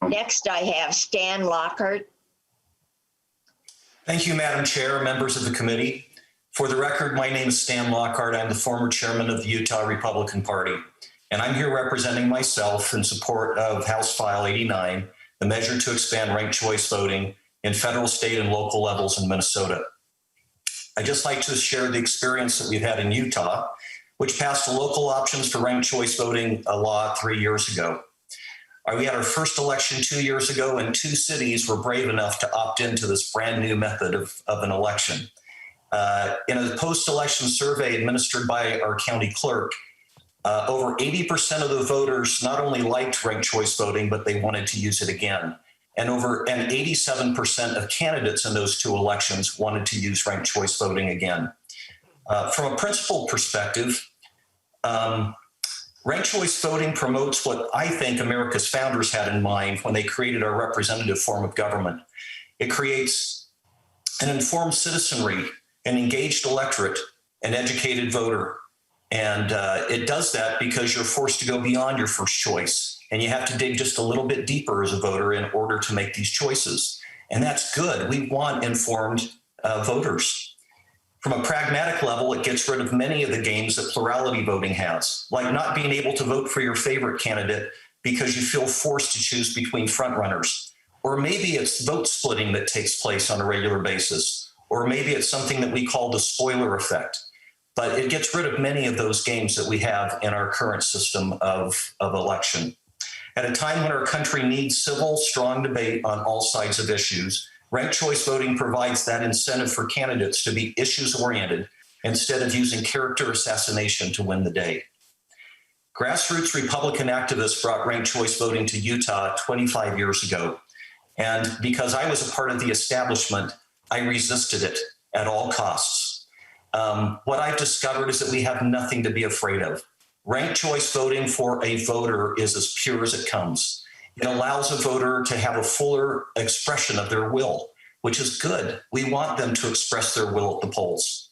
Next, I have Stan Lockhart. Thank you, Madam Chair, members of the committee. For the record, my name is Stan Lockhart. I'm the former chairman of the Utah Republican Party, and I'm here representing myself in support of House File 89, the measure to expand ranked choice voting in federal, state, and local levels in Minnesota. I'd just like to share the experience that we've had in Utah, which passed the local options for ranked choice voting law 3 years ago. We had our first election 2 years ago, and 2 cities were brave enough to opt into this brand new method of an election. In a post-election survey administered by our county clerk, over 80% of the voters not only liked ranked choice voting, but they wanted to use it again. And 87% of candidates in those 2 elections wanted to use ranked choice voting again. From a principled perspective, ranked choice voting promotes what I think America's founders had in mind when they created our representative form of government. It creates an informed citizenry, an engaged electorate, an educated voter. And it does that because you're forced to go beyond your first choice. And you have to dig just a little bit deeper as a voter in order to make these choices. And that's good. We want informed voters. From a pragmatic level, it gets rid of many of the games that plurality voting has, like not being able to vote for your favorite candidate because you feel forced to choose between frontrunners. Or maybe it's vote splitting that takes place on a regular basis. Or maybe it's something that we call the spoiler effect. But it gets rid of many of those games that we have in our current system of election. At a time when our country needs civil, strong debate on all sides of issues, ranked choice voting provides that incentive for candidates to be issues-oriented instead of using character assassination to win the day. Grassroots Republican activists brought ranked choice voting to Utah 25 years ago. And because I was a part of the establishment, I resisted it at all costs. What I've discovered is that we have nothing to be afraid of. Ranked choice voting for a voter is as pure as it comes. It allows a voter to have a fuller expression of their will, which is good. We want them to express their will at the polls.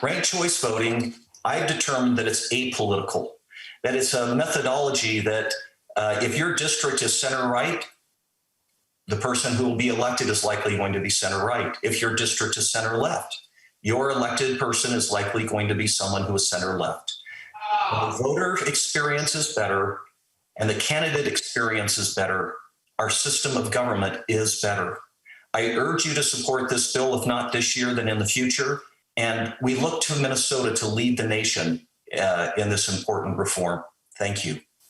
Ranked choice voting, I've determined that it's apolitical, that it's a methodology that if your district is center right, the person who will be elected is likely going to be center right. If your district is center left, your elected person is likely going to be someone who is center left. When the voter experience is better and the candidate experience is better, our system of government is better. I urge you to support this bill, if not this year, then in the future. And we look to Minnesota to lead the nation in this important reform. Thank you.